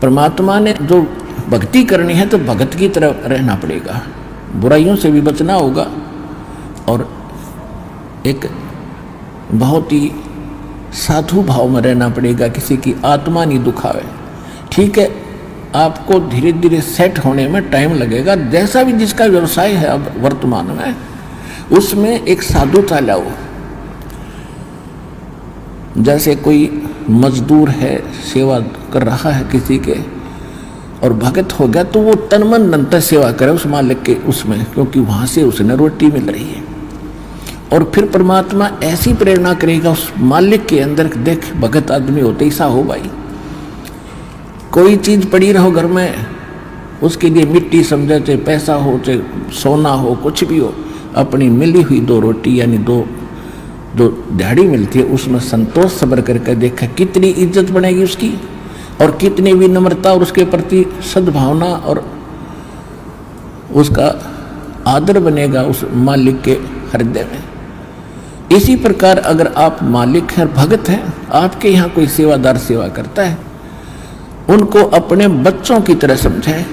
परमात्मा ने जो भक्ति करनी है तो भगत की तरह रहना पड़ेगा, बुराइयों से भी बचना होगा और एक बहुत ही साधु भाव में रहना पड़ेगा, किसी की आत्मा नहीं दुखावे। ठीक है, आपको धीरे धीरे सेट होने में टाइम लगेगा, जैसा भी जिसका व्यवसाय है अब वर्तमान में उसमें एक साधुता लाओ। जैसे कोई मजदूर है, सेवा कर रहा है किसी के और भगत हो गया तो वो तन मन धन से सेवा करे उस मालिक के उसमें, क्योंकि वहाँ से उसने रोटी मिल रही है। और फिर परमात्मा ऐसी प्रेरणा करेगा उस मालिक के अंदर, देख भगत आदमी होते ऐसा हो भाई, कोई चीज़ पड़ी रहो घर में उसके लिए मिट्टी समझे, चाहे पैसा हो चाहे सोना हो कुछ भी हो, अपनी मिली हुई 2 रोटी यानी 2 जो दिहाड़ी मिलती है उसमें संतोष सब्र करके देखा कितनी इज्जत बनेगी उसकी और कितनी विनम्रता और उसके प्रति सद्भावना और उसका आदर बनेगा उस मालिक के हृदय में। इसी प्रकार अगर आप मालिक हैं, भगत हैं, आपके यहाँ कोई सेवादार सेवा करता है, उनको अपने बच्चों की तरह समझाए,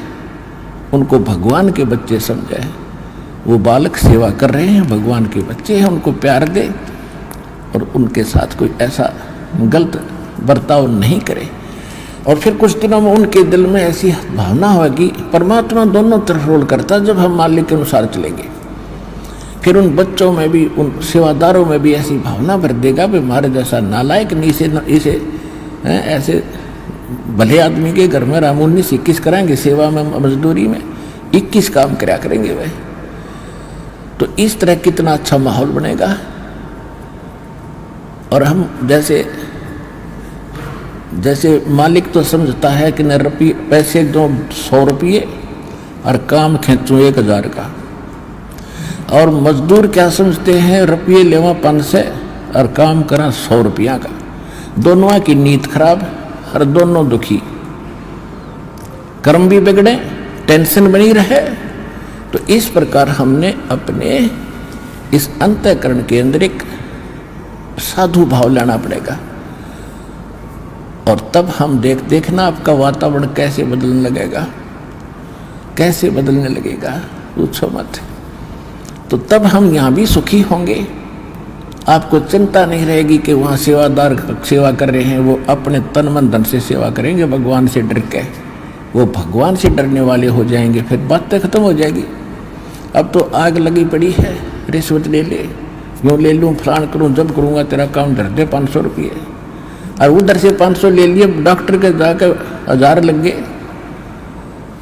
उनको भगवान के बच्चे समझाए। वो बालक सेवा कर रहे हैं, भगवान के बच्चे हैं, उनको प्यार दे और उनके साथ कोई ऐसा गलत बर्ताव नहीं करे। और फिर कुछ दिनों में उनके दिल में ऐसी भावना होगी, परमात्मा दोनों तरफ रोल करता है, जब हम मालिक के अनुसार चलेंगे फिर उन बच्चों में भी, उन सेवादारों में भी ऐसी भावना भर देगा भी हमारे जैसा नालायक नहीं, इसे ऐसे भले आदमी के घर में राम 19 21 कराएंगे, सेवा में मजदूरी में 21 काम कराया करेंगे वह। तो इस तरह कितना अच्छा माहौल बनेगा। और हम जैसे मालिक तो समझता है कि न पैसे दो 100 रुपये और काम खींचूँ 1000 का, और मजदूर क्या समझते हैं, रुपये लेवा 500 और काम करा 100 रुपया का। दोनों की नीयत खराब और दोनों दुखी, कर्म भी बिगड़े, टेंशन बनी रहे। तो इस प्रकार हमने अपने इस अंतःकरण के अंदर एक साधु भाव लाना पड़ेगा और तब हम देखना आपका वातावरण कैसे बदलने लगेगा, कैसे बदलने लगेगा, पूछो मत। तो तब हम यहाँ भी सुखी होंगे, आपको चिंता नहीं रहेगी कि वहाँ सेवादार सेवा कर रहे हैं, वो अपने तन मन धन से सेवा करेंगे भगवान से डर के, वो भगवान से डरने वाले हो जाएंगे, फिर बातें खत्म हो जाएगी। अब तो आग लगी पड़ी है, रिश्वत ले ले, यूँ ले लूँ, फलान करूँ, जब करूँगा तेरा काम धर दे 500 रुपये, और उधर से 500 ले लिए, डॉक्टर के जाकर 1000 लग गए,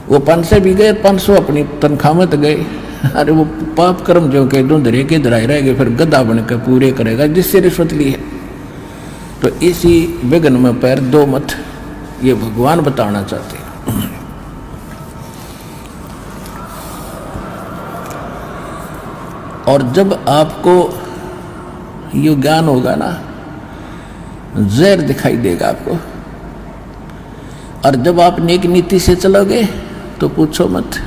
वो 500 भी गए, 500 अपनी तनख्वाह में तो गए। अरे वो पाप कर्म जो कह दो धरे के धराए रहेंगे, फिर गधा बनकर पूरे करेगा जिससे रिश्वत ली है। तो इसी विघ्न में पैर दो मत, ये भगवान बताना चाहते हैं। और जब आपको ये ज्ञान होगा ना, जहर दिखाई देगा आपको, और जब आप नेक नीति से चलोगे तो पूछो मत।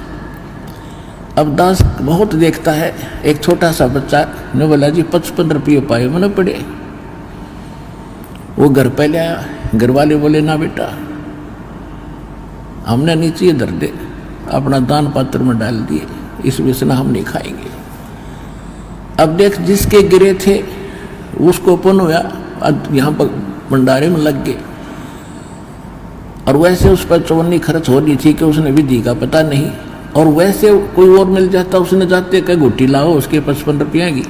अब दास बहुत देखता है, एक छोटा सा बच्चा ने बोला जी 55 रुपये पाए मैंने पड़े, वो घर पे ले आया, घर वाले बोले ना बेटा हमने नीचे धर दे, अपना दान पात्र में डाल दिए, इस वजह हम नहीं खाएंगे। अब देख जिसके गिरे थे उसको पुण्य हुआ, यहाँ पर भंडारे में लग गए, और वैसे उस पर चवन्नी खर्च हो रही थी कि उसने विधि का पता नहीं, और वैसे कोई और मिल जाता उसने जाते कह गुट्टी लाओ उसके 55 रुपया की,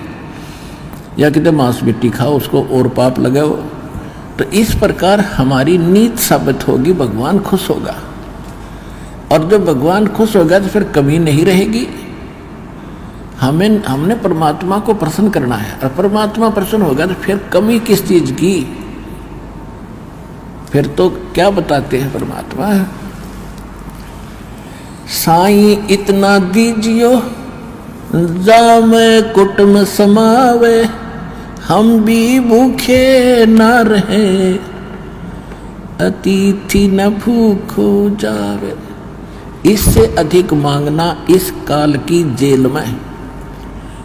या कितने मांस मिट्टी खाओ उसको और पाप लगाओ। तो इस प्रकार हमारी नीत साबित होगी, भगवान खुश होगा, और जब भगवान खुश होगा तो फिर कमी नहीं रहेगी। हमने परमात्मा को प्रसन्न करना है, और परमात्मा प्रसन्न होगा तो फिर कमी किस चीज की, फिर तो क्या बताते हैं परमात्मा, साईं इतना दीजियो जामे कुटुम समावे, हम भी भूखे न रहे, अतिथि न भूखो जावे। इससे अधिक मांगना इस काल की जेल में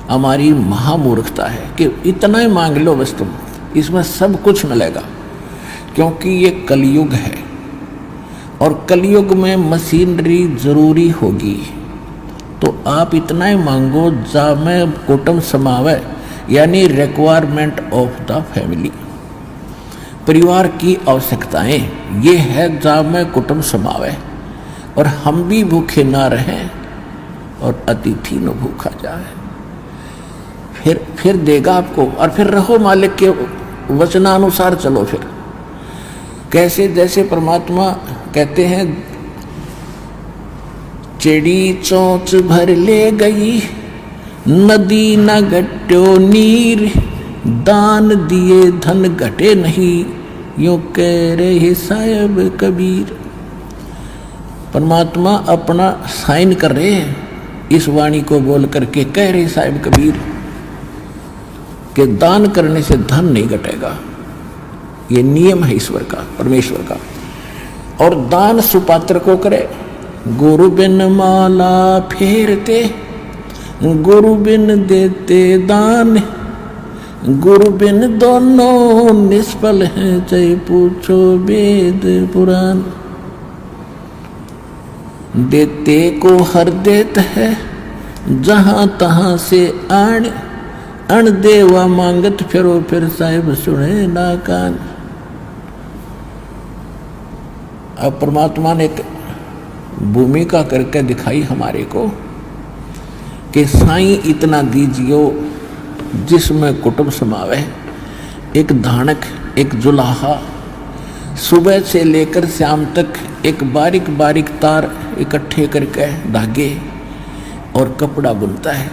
हमारी महामूर्खता है कि इतना ही मांग लो बस तुम, इसमें सब कुछ मिलेगा, क्योंकि ये कलयुग है। और कलयुग में मशीनरी जरूरी होगी, तो आप इतना ही मांगो जा में कुटुंब समावे, यानी रिक्वायरमेंट ऑफ द फैमिली, परिवार की आवश्यकताएं, ये है जा में कुटुंब समावे, और हम भी भूखे ना रहें और अतिथि न भूखा जाए। फिर देगा आपको, और फिर रहो मालिक के वचनानुसार चलो। फिर कैसे, जैसे परमात्मा कहते हैं, चिड़ी चोंच भर ले गई, नदी न घट्यो नीर, दान दिए धन घटे नहीं, यूं कह रहे साहिब कबीर। परमात्मा अपना साइन कर रहे हैं इस वाणी को बोल करके, कह रहे साहिब कबीर कि दान करने से धन नहीं घटेगा, ये नियम है ईश्वर का, परमेश्वर का। और दान सुपात्र को करे, गुरु बिन माला फेरते, गुरु बिन देते दान, गुरु बिन दोनों निष्फल हैं, चाहे पूछो वेद पुराण। देते को हर देत है, जहां तहां से आण, अण देवा मांगत फिरो, फिर साहिब सुने ना कान। अब परमात्मा ने एक भूमिका करके दिखाई हमारे को कि साईं इतना दीजियो जिसमें कुटुंब समावे, एक धानक, एक जुलाहा, सुबह से लेकर शाम तक एक बारीक बारीक तार इकट्ठे करके धागे और कपड़ा बुनता है।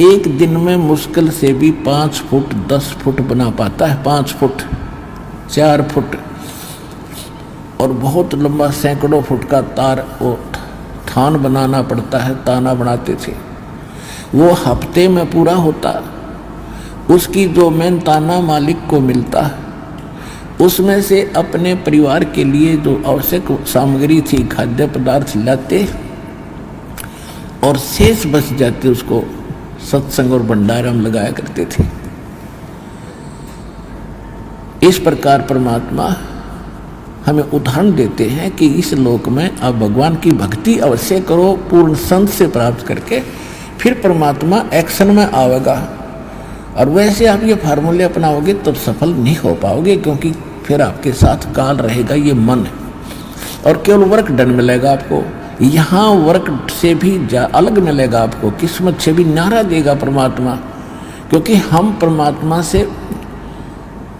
एक दिन में मुश्किल से भी 5 फुट 10 फुट बना पाता है, 5 फुट 4 फुट, और बहुत लंबा सैकड़ों फुट का तार वो थान बनाना पड़ता है, ताना बनाते थे। वो हफ्ते में पूरा होता, उसकी जो मेन ताना मालिक को मिलता, उसमें से अपने परिवार के लिए जो आवश्यक सामग्री थी, खाद्य पदार्थ लाते, और शेष बच जाते उसको सत्संग और भंडारा में लगाया करते थे। इस प्रकार परमात्मा हमें उदाहरण देते हैं कि इस लोक में आप भगवान की भक्ति अवश्य करो, पूर्ण संत से प्राप्त करके, फिर परमात्मा एक्शन में आवेगा। और वैसे आप ये फार्मूले अपनाओगे तो सफल नहीं हो पाओगे, क्योंकि फिर आपके साथ काल रहेगा, ये मन है, और केवल वर्क डन मिलेगा आपको। यहाँ वर्क से भी अलग मिलेगा आपको, किस्मत से भी न्यारा देगा परमात्मा, क्योंकि हम परमात्मा से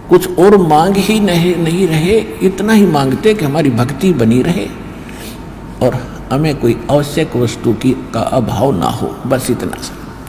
कुछ और मांग ही नहीं रहे, इतना ही मांगते कि हमारी भक्ति बनी रहे और हमें कोई आवश्यक वस्तु का अभाव ना हो, बस इतना सा।